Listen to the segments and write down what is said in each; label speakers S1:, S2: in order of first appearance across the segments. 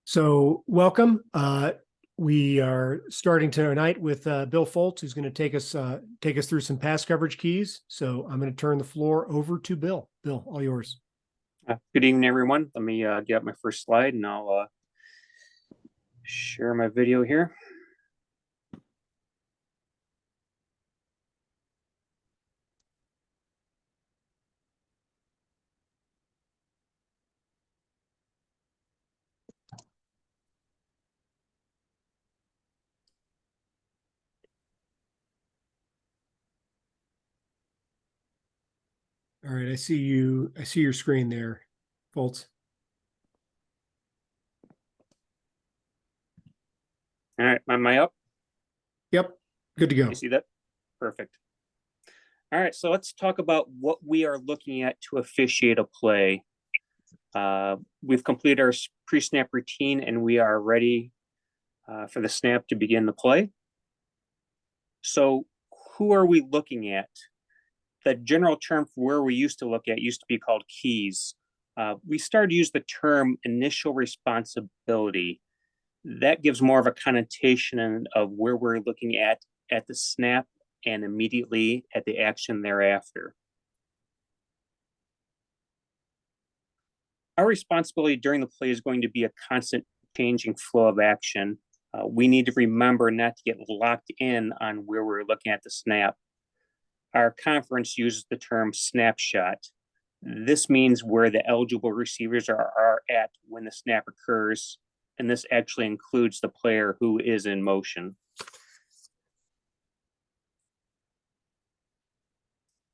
S1: So welcome. We are starting tonight with Bill Foltz, who's going to take us through some pass coverage keys. So I'm going to turn the floor over to Bill. Bill, all yours.
S2: Good evening, everyone. Let me get up my first slide and I'll share my video here.
S1: All right, I see you. I see your screen there, Foltz.
S2: All right, am I up?
S1: Yep, good to go.
S2: You see that? Perfect. All right, so let's talk about what we are looking at to officiate a play. We've completed our pre-snap routine and we are ready for the snap to begin the play. So who are we looking at? The general term for where we used to look at used to be called keys. We started to use the term initial responsibility. That gives more of a connotation of where we're looking at the snap and immediately at the action thereafter. Our responsibility during the play is going to be a constant changing flow of action. We need to remember not to get locked in on where we're looking at the snap. Our conference uses the term snapshot. This means where the eligible receivers are at when the snap occurs, and this actually includes the player who is in motion.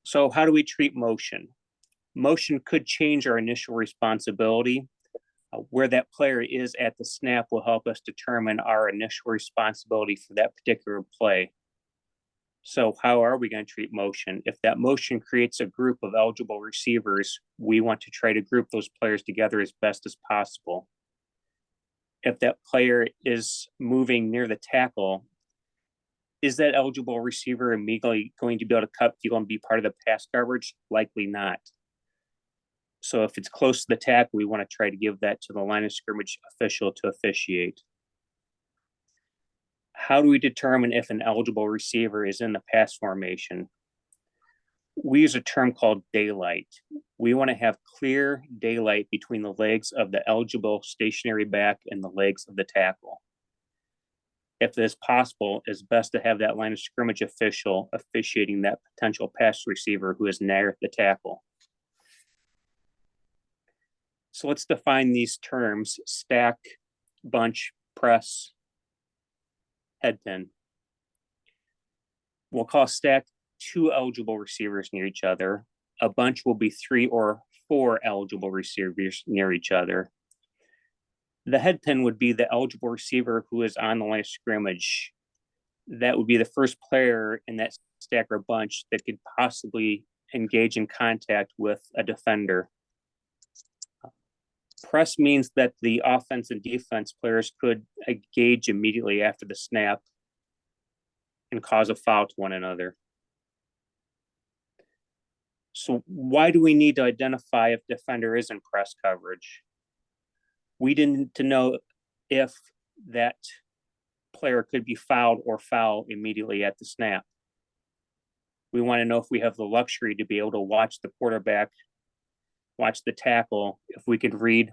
S2: So how do we treat motion? Motion could change our initial responsibility. Where that player is at the snap will help us determine our initial responsibility for that particular play. So how are we going to treat motion? If that motion creates a group of eligible receivers, we want to try to group those players together as best as possible. If that player is moving near the tackle, is that eligible receiver immediately going to be able to cut deal and be part of the pass coverage? Likely not. So if it's close to the tackle, we want to try to give that to the line of scrimmage official to officiate. How do we determine if an eligible receiver is in the pass formation? We use a term called daylight. We want to have clear daylight between the legs of the eligible stationary back and the legs of the tackle. If it is possible, it's best to have that line of scrimmage official officiating that potential pass receiver who is near the tackle. So let's define these terms: stack, bunch, press, head pin. We'll call stack 2 eligible receivers near each other. A bunch will be 3 or 4 eligible receivers near each other. The head pin would be the eligible receiver who is on the line of scrimmage. That would be the first player in that stack or bunch that could possibly engage in contact with a defender. Press means that the offense and defense players could engage immediately after the snap and cause a foul to one another. So why do we need to identify if defender is in press coverage? We need to know if that player could be fouled or foul immediately at the snap. We want to know if we have the luxury to be able to watch the quarterback, watch the tackle, if we could read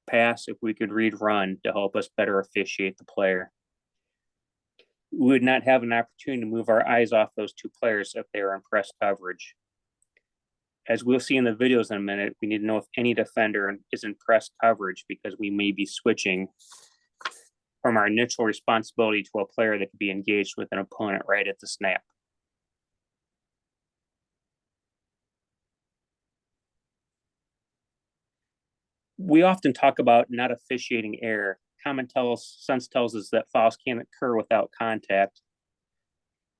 S2: pass, if we could read run to help us better officiate the player. We would not have an opportunity to move our eyes off those 2 players if they are in press coverage. As we'll see in the videos in a minute, we need to know if any defender is in press coverage because we may be switching from our initial responsibility to a player that could be engaged with an opponent right at the snap. We often talk about not officiating error. Common sense tells us that fouls can't occur without contact.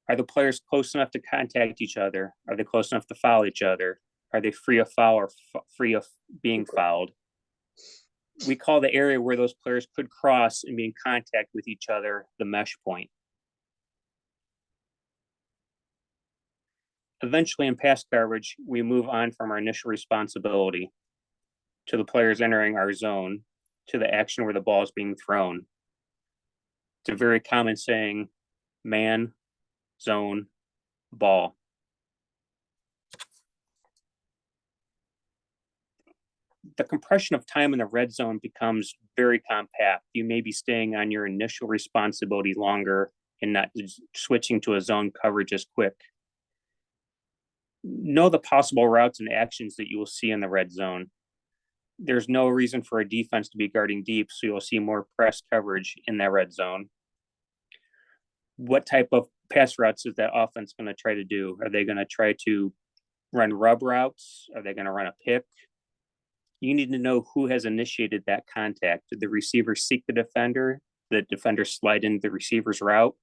S2: Are the players close enough to contact each other? Are they close enough to foul each other? Are they free of foul or free of being fouled? We call the area where those players could cross and be in contact with each other the mesh point. Eventually, in pass coverage, we move on from our initial responsibility to the players entering our zone to the action where the ball is being thrown. It's a very common saying, man, zone, ball. The compression of time in the red zone becomes very compact. You may be staying on your initial responsibility longer and not switching to a zone coverage as quick. Know the possible routes and actions that you will see in the red zone. There's no reason for a defense to be guarding deep, so you'll see more press coverage in that red zone. What type of pass routes is that offense going to try to do? Are they going to try to run rub routes? Are they going to run a pick? You need to know who has initiated that contact. Did the receiver seek the defender? Did the defender slide into the receiver's route?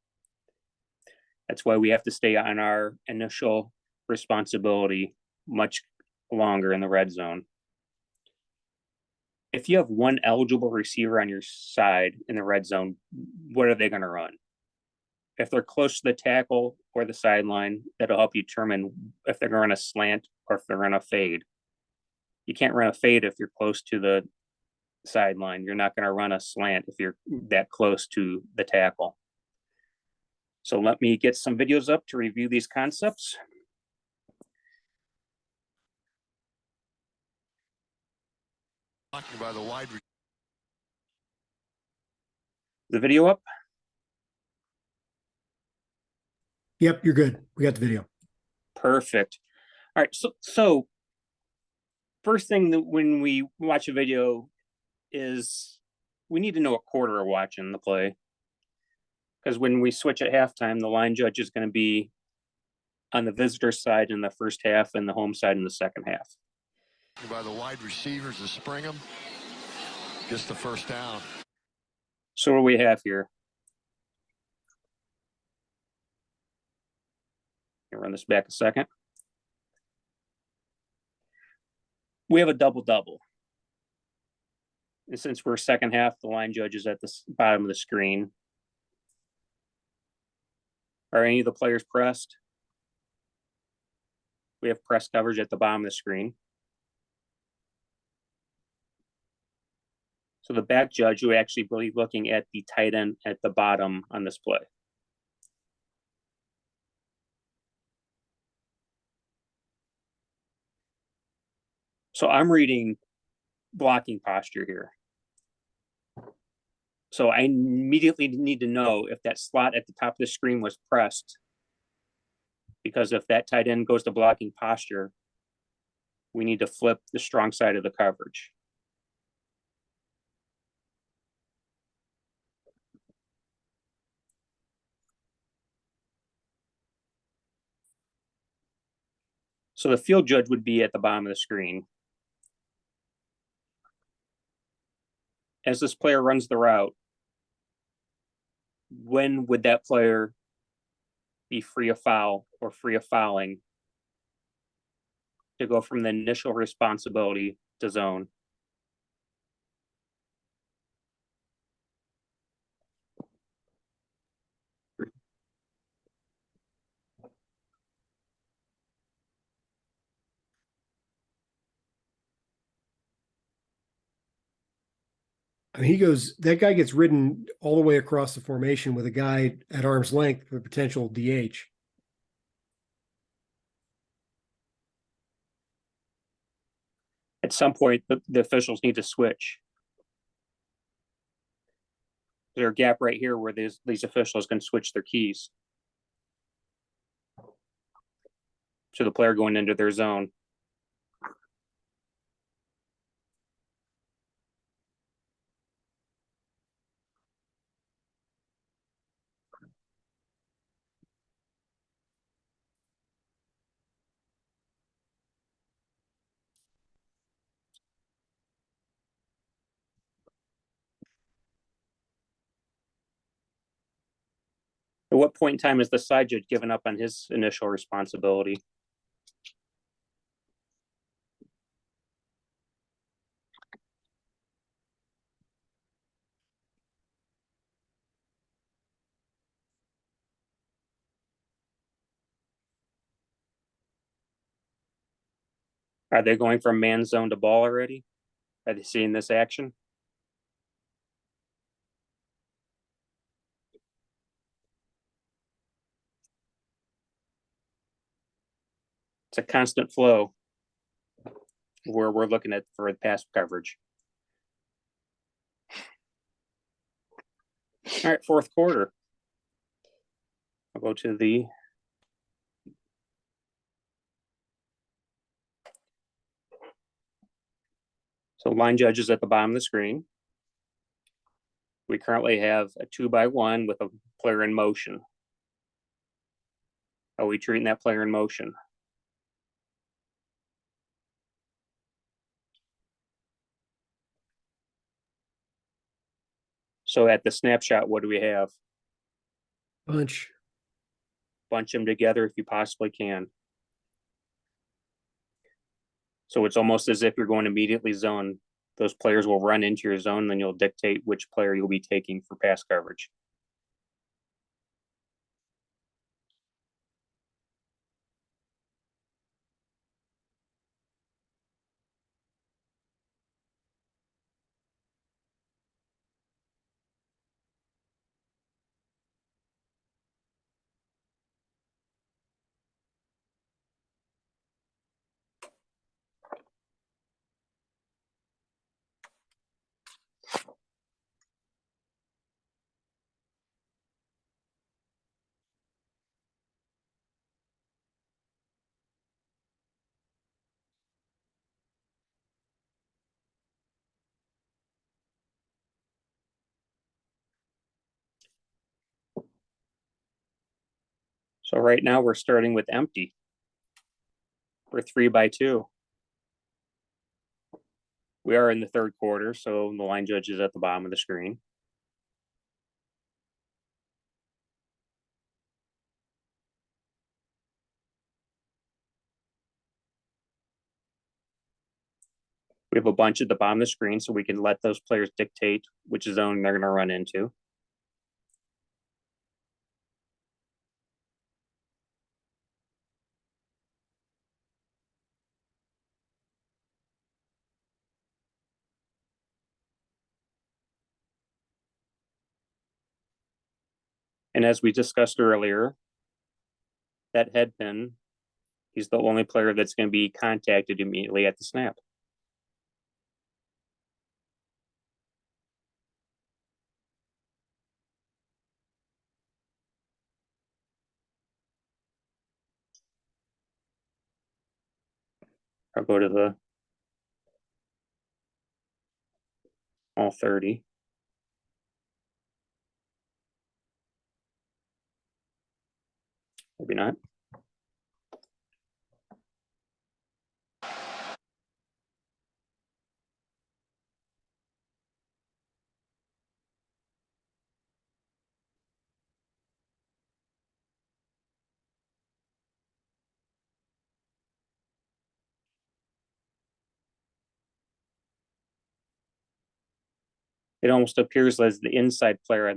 S2: That's why we have to stay on our initial responsibility much longer in the red zone. If you have one eligible receiver on your side in the red zone, what are they going to run? If they're close to the tackle or the sideline, that'll help you determine if they're going to run a slant or if they're going to fade. You can't run a fade if you're close to the sideline. You're not going to run a slant if you're that close to the tackle. So let me get some videos up to review these concepts.
S3: By
S2: the video up?
S1: Yep, you're good. We got the video.
S2: Perfect. All right. So first thing that when we watch a video is we need to know what quarter we're watching the play. Because when we switch at halftime, the line judge is going to be on the visitor side in the first half and the home side in the second half.
S3: By the wide receivers to spring them. Gets the first down.
S2: So what do we have here? I'll run this back a second. We have a double-double. And since we're second half, the line judge is at the bottom of the screen. Are any of the players pressed? We have press coverage at the bottom of the screen. So the back judge will actually be looking at the tight end at the bottom on this play. So I'm reading blocking posture here. So I immediately need to know if that slot at the top of the screen was pressed. Because if that tight end goes to blocking posture, we need to flip the strong side of the coverage. So the field judge would be at the bottom of the screen. As this player runs the route, when would that player be free of foul or free of fouling to go from the initial responsibility to zone?
S1: I mean, that guy gets ridden all the way across the formation with a guy at arm's length for potential DH.
S2: At some point, the officials need to switch. There's a gap right here where these officials can switch their keys. To the player going into their zone. At what point in time is the side judge given up on his initial responsibility? Are they going from man zone to ball already? Are they seeing this action? It's a constant flow where we're looking at for pass coverage. All right, fourth quarter. I'll go to the line judges at the bottom of the screen. We currently have a 2-by-1 with a player in motion. Are we treating that player in motion? So at the snapshot, what do we have?
S1: Bunch.
S2: Bunch them together if you possibly can. So it's almost as if you're going to immediately zone. Those players will run into your zone, then you'll dictate which player you'll be taking for pass coverage. So right now we're starting with empty. We're 3-by-2. We are in the third quarter, so the line judge is at the bottom of the screen. We have a bunch at the bottom of the screen, so we can let those players dictate which zone they're going to run into. And as we discussed earlier, that head pin, he's the only player that's going to be contacted immediately at the snap. I'll go to the all 30. Maybe not. It almost appears as the inside player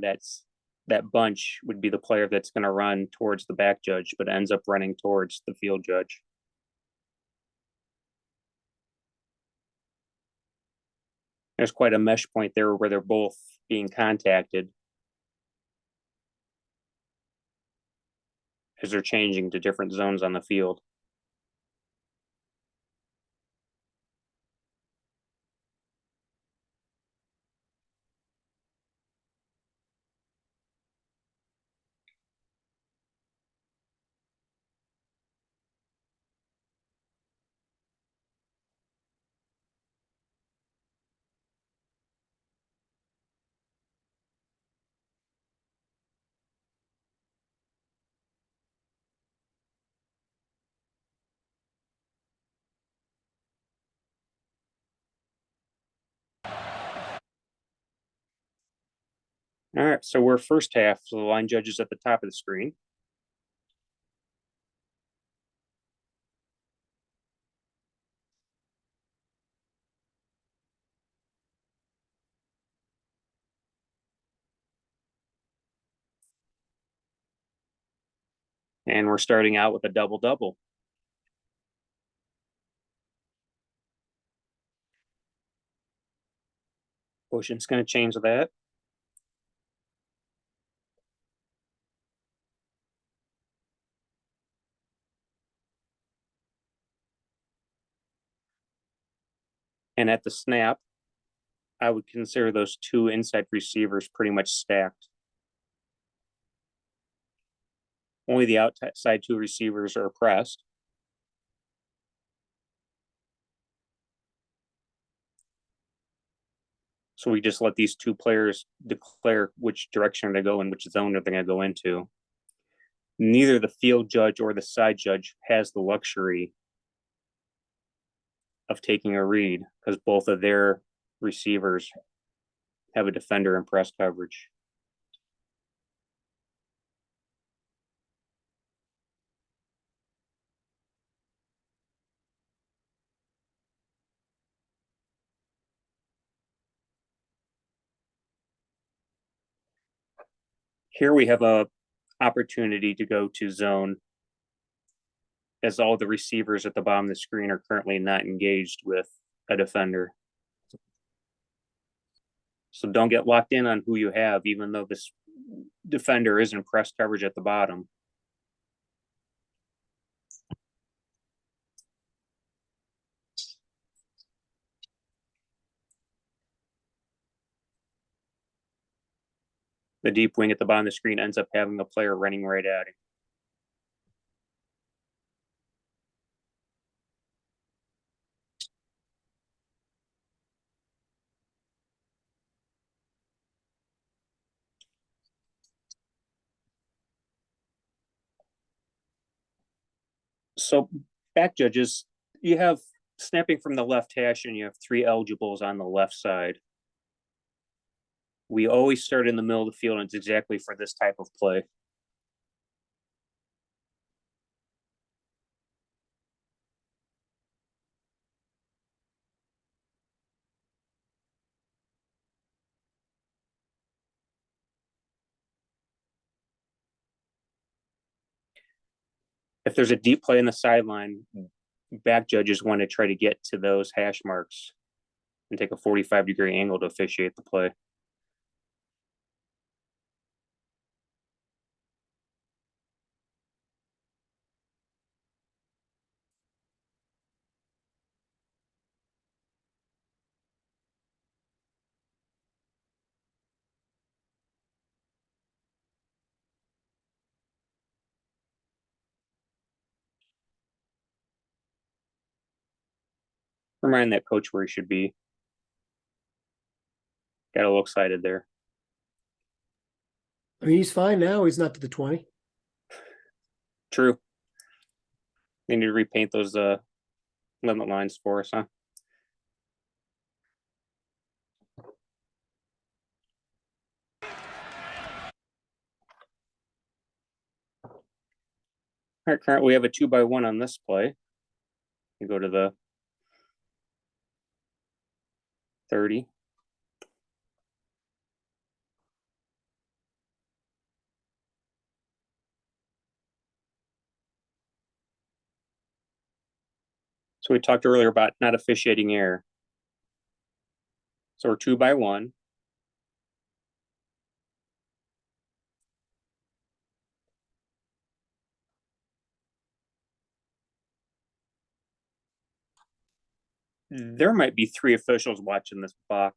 S2: that bunch would be the player that's going to run towards the back judge, but ends up running towards the field judge. There's quite a mesh point there where they're both being contacted as they're changing to different zones on the field. All right, so we're first half, so the line judge is at the top of the screen. And we're starting out with a double-double. Quotient's going to change that. And at the snap, I would consider those two inside receivers pretty much stacked. Only the outside two receivers are pressed. So we just let these two players declare which direction they go and which zone they're going to go into. Neither the field judge or the side judge has the luxury of taking a read because both of their receivers have a defender in press coverage. Here we have a opportunity to go to zone as all the receivers at the bottom of the screen are currently not engaged with a defender. So don't get locked in on who you have, even though this defender is in press coverage at the bottom. The deep wing at the bottom of the screen ends up having a player running right at it. So back judges, you have snapping from the left hash and you have three eligibles on the left side. We always start in the middle of the field, and it's exactly for this type of play. If there's a deep play in the sideline, back judges want to try to get to those hash marks and take a 45-degree angle to officiate the play. Remind that coach where he should be. Got a little excited there.
S1: I mean, he's fine now. He's not to the 20.
S2: True. They need to repaint those limit lines for us, huh? All right, currently we have a 2x1 on this play. You go to the 30. So we talked earlier about not officiating error. So we're 2x1. There might be three officials watching this block.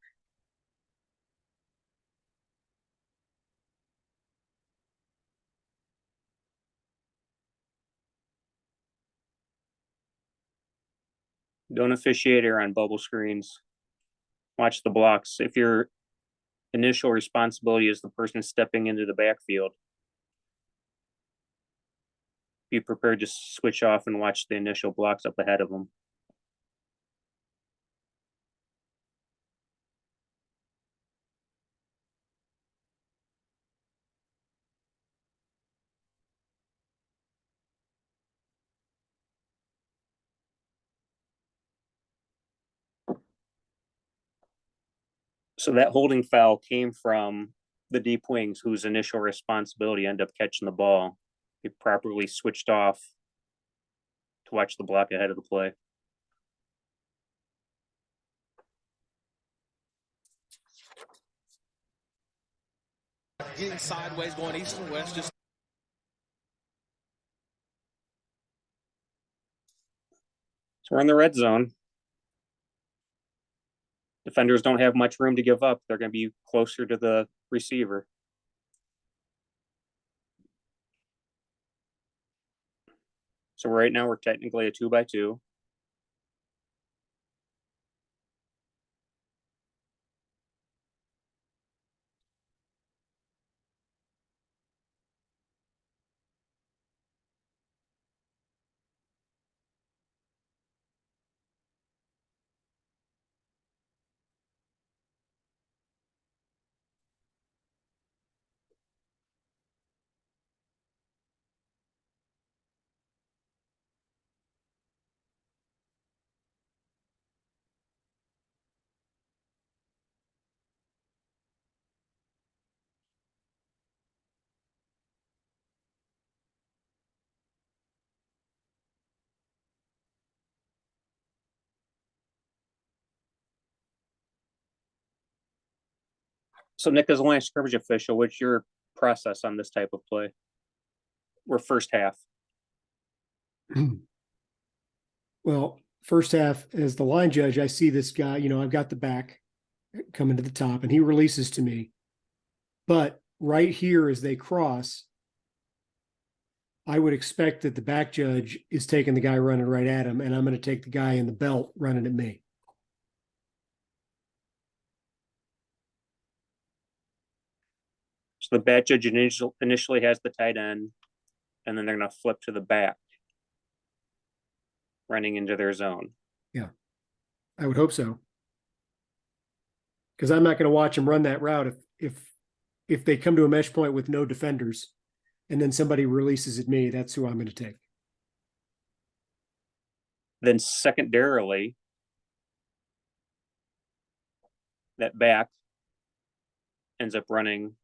S2: Don't officiate error on bubble screens. Watch the blocks. If your initial responsibility is the person stepping into the backfield, be prepared to switch off and watch the initial blocks up ahead of them. So that holding foul came from the deep wings, whose initial responsibility ended up catching the ball. He properly switched off to watch the block ahead of the play.
S4: Getting sideways, going east and west, just
S2: So we're in the red zone. Defenders don't have much room to give up. They're going to be closer to the receiver. So right now we're technically a 2-by-2. So Nick, as a line scrimmage official, what's your process on this type of play? We're first half.
S1: Well, first half, as the line judge, I see this guy, I've got the back coming to the top and he releases to me. But right here, as they cross, I would expect that the back judge is taking the guy running right at him, and I'm going to take the guy in the belt running at me.
S2: So the back judge initially has the tight end, and then they're going to flip to the back, running into their zone.
S1: Yeah, I would hope so. Because I'm not going to watch them run that route if they come to a mesh point with no defenders, and then somebody releases at me. That's who I'm going to take.
S2: Then secondarily, that back ends up running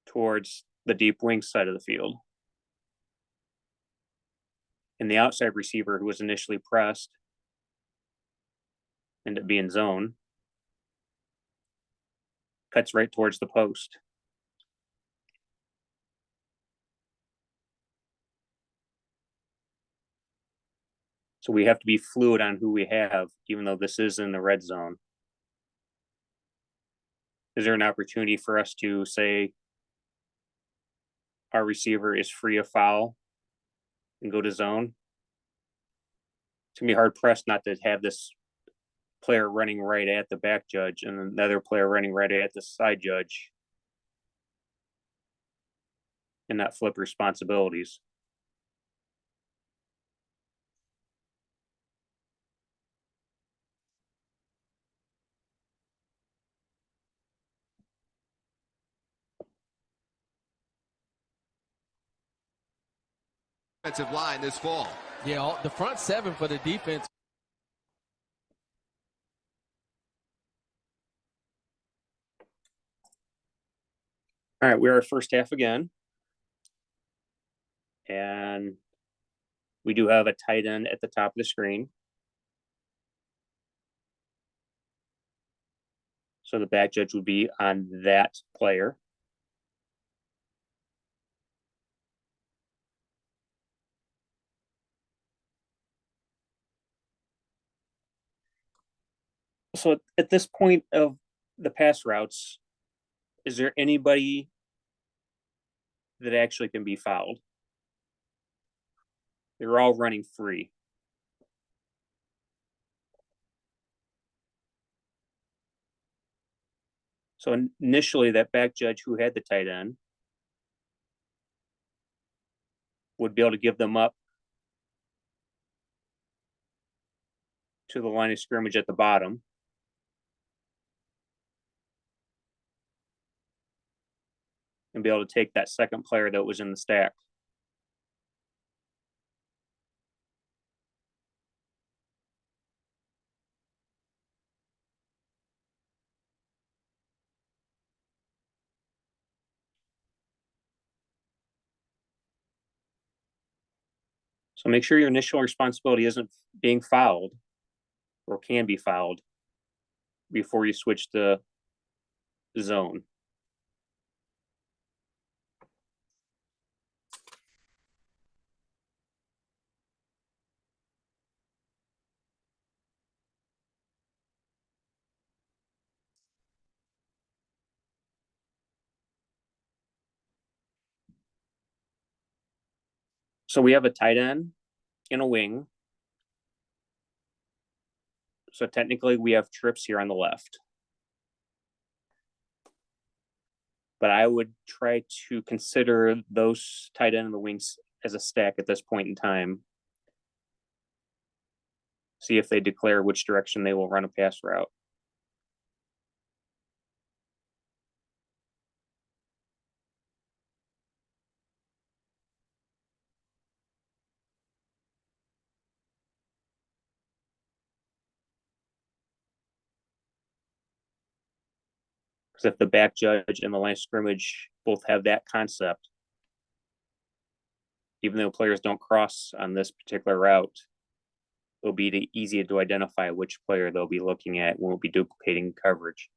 S2: towards the deep wing side of the field. And the outside receiver, who was initially pressed, ended up being zone, cuts right towards the post. So we have to be fluid on who we have, even though this is in the red zone. Is there an opportunity for us to say our receiver is free of foul and go to zone? It's gonna be hard pressed not to have this player running right at the back judge and another player running right at the side judge and not flip responsibilities.
S3: Defensive line this fall.
S4: Yeah, the front seven for the defense.
S2: All right, we're our first half again. And we do have a tight end at the top of the screen. So the back judge would be on that player. So at this point of the pass routes, is there anybody that actually can be fouled? They're all running free. So initially, that back judge who had the tight end would be able to give them up to the line of scrimmage at the bottom. And be able to take that second player that was in the stack. So make sure your initial responsibility isn't being fouled or can be fouled before you switch to zone. So we have a tight end and a wing. So technically we have trips here on the left. But I would try to consider those tight end and the wings as a stack at this point in time. See if they declare which direction they will run a pass route. Because if the back judge and the line of scrimmage both have that concept, even though players don't cross on this particular route, it'll be easy to identify which player they'll be looking at when we'll be duplicating coverage.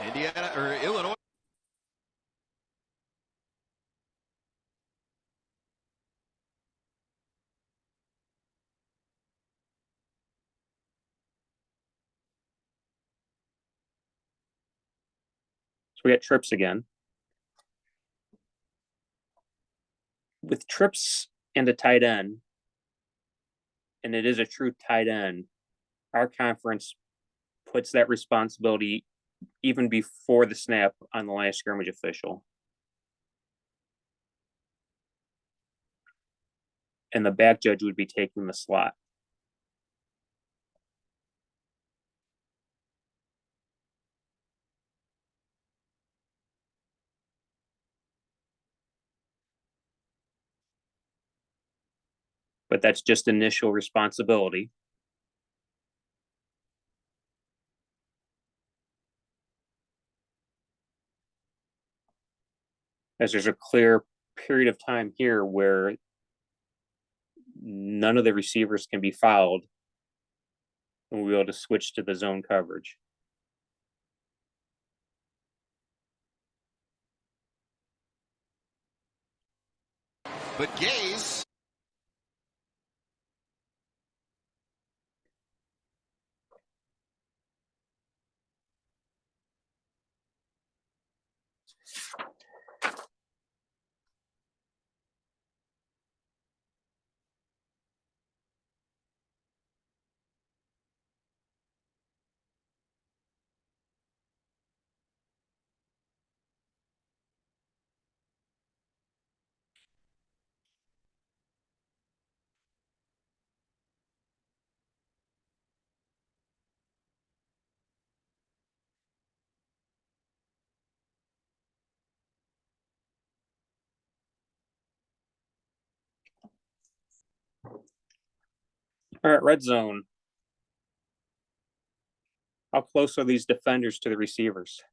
S3: Indiana or Illinois.
S2: So we got trips again. With trips and a tight end, and it is a true tight end, our conference puts that responsibility even before the snap on the line of scrimmage official. And the back judge would be taking the slot. But that's just initial responsibility. As there's a clear period of time here where none of the receivers can be fouled, and we'll be able to switch to the zone coverage.
S3: But Gaze.
S2: All right, red zone. How close are these defenders to the receivers?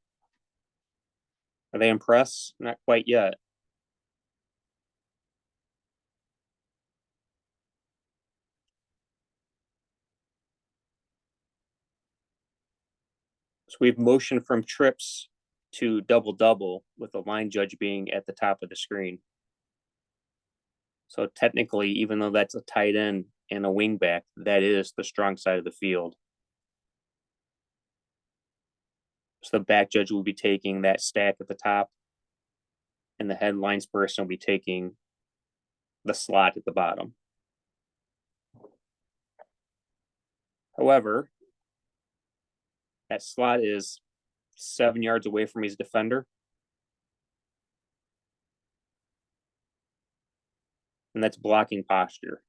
S2: Are they impressed? Not quite yet. So we've motioned from trips to double with the line judge being at the top of the screen. So technically, even though that's a tight end and a wing back, that is the strong side of the field. So the back judge will be taking that stack at the top, and the headlines person will be taking the slot at the bottom. However, that slot is 7 yards away from his defender. And that's blocking posture.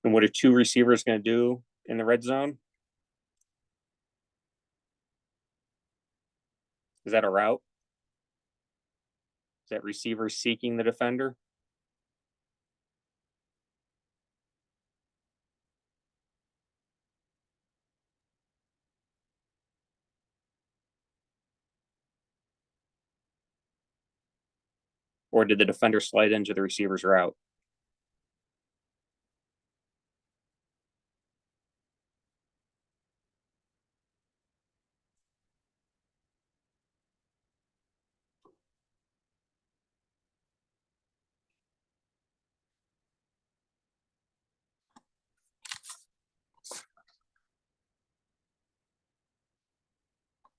S2: And what are two receivers going to do in the red zone? Is that a route? Is that receiver seeking the defender? Or did the defender slide into the receiver's route?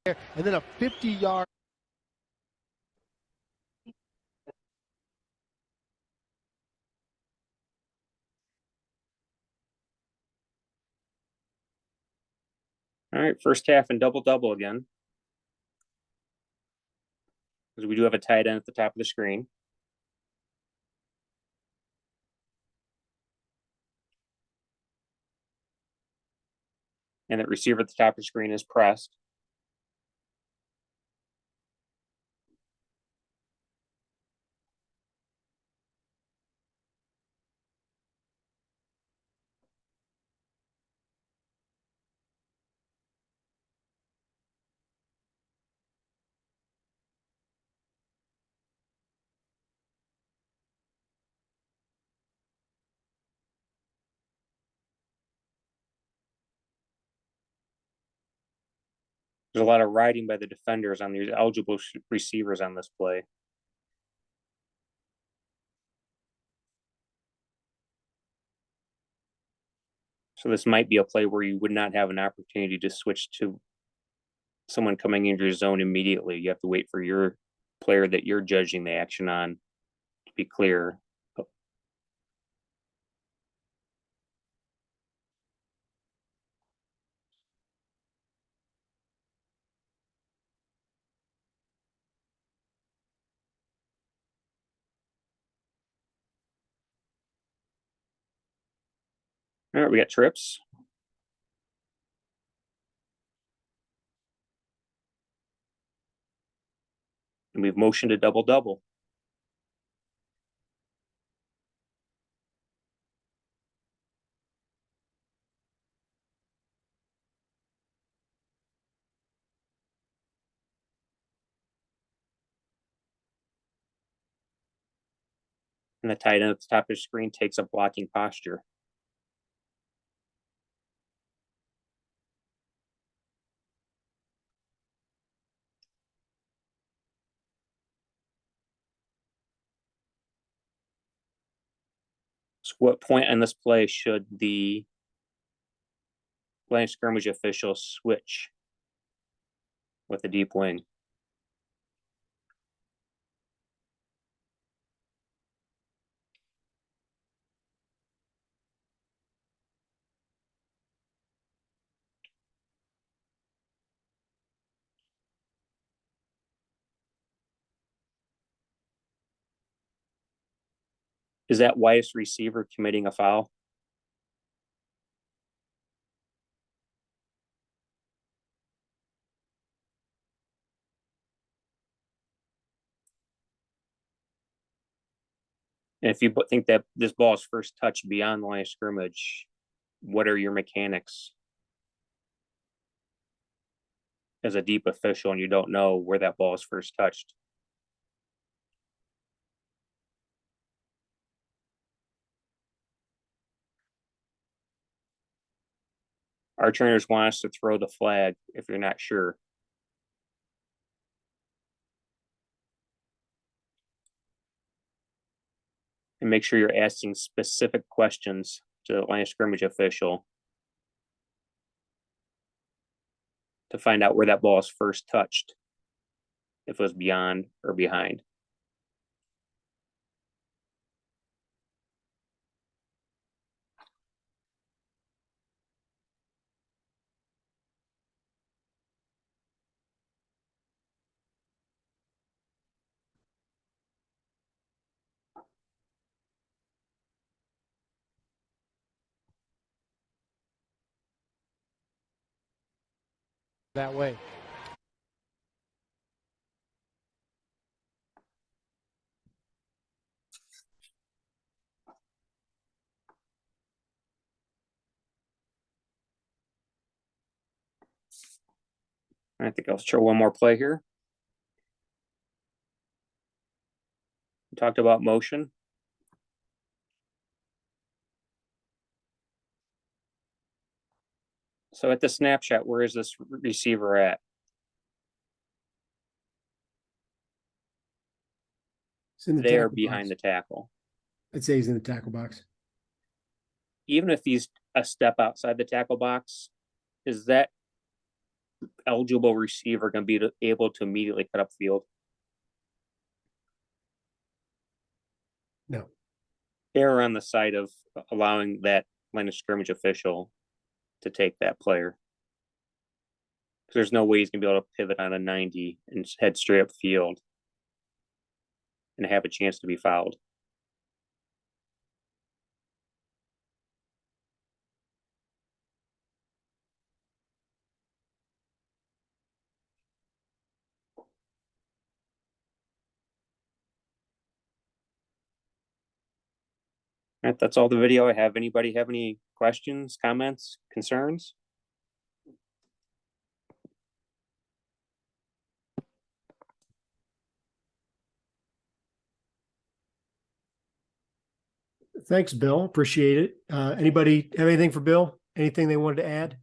S4: And then a 50-yard.
S2: All right, first half and double again. Because we do have a tight end at the top of the screen. And that receiver at the top of the screen is pressed. There's a lot of riding by the defenders on these eligible receivers on this play. So this might be a play where you would not have an opportunity to switch to someone coming into your zone immediately. You have to wait for your player that you're judging the action on to be clear. All right, we got trips. And we've motioned a double. And the tight end at the top of the screen takes a blocking posture. So what point on this play should the line of scrimmage official switch with the deep wing? Is that widest receiver committing a foul? And if you think that this ball is first touched beyond the line of scrimmage, what are your mechanics as a deep official and you don't know where that ball is first touched? Our trainers want us to throw the flag if you're not sure. And make sure you're asking specific questions to the line of scrimmage official to find out where that ball is first touched, if it was beyond or behind.
S4: That way.
S2: I think I'll show one more play here. We talked about motion. So at the snapshot, where is this receiver at?
S1: It's in the
S2: There
S1: tackle
S2: behind
S1: box.
S2: the tackle.
S1: I'd say he's in the tackle box.
S2: Even if he's a step outside the tackle box, is that eligible receiver going to be able to immediately cut up field?
S1: No.
S2: Err on the side of allowing that line of scrimmage official to take that player. There's no way he's going to be able to pivot on a 90 and head straight up field and have a chance to be fouled. All right, that's all the video I have. Anybody have any questions, comments, concerns?
S1: Thanks, Bill. Appreciate it. Anybody have anything for Bill? Anything they wanted to add?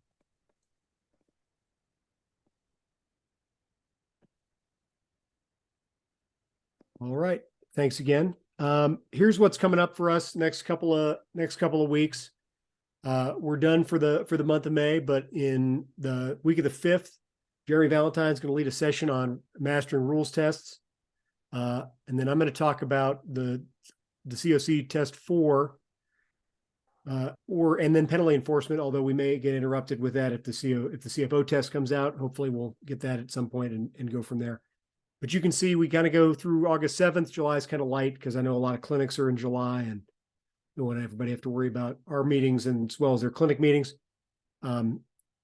S1: All right. Thanks again. Here's what's coming up for us next couple of weeks. We're done for the month of May, but in the week of the 5th, Jerry Valentine's going to lead a session on mastering rules tests. And then I'm going to talk about the COC test 4, and then penalty enforcement, although we may get interrupted with that if the CFO test comes out. Hopefully we'll get that at some point and go from there. But you can see we kind of go through August 7th. July is kind of light because I know a lot of clinics are in July and don't want everybody have to worry about our meetings and as well as their clinic meetings. But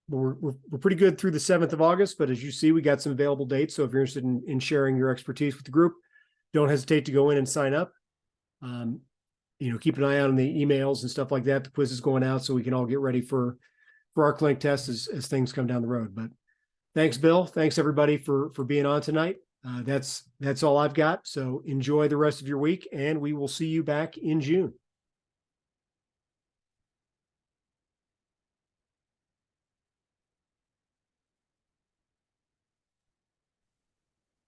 S1: we're pretty good through the 7th of August, but as you see, we got some available dates. So if you're interested in sharing your expertise with the group, don't hesitate to go in and sign up. Keep an eye out on the emails and stuff like that. The quiz is going out so we can all get ready for our clinic tests as things come down the road. But thanks, Bill. Thanks everybody for being on tonight. That's all I've got. So enjoy the rest of your week and we will see you back in June.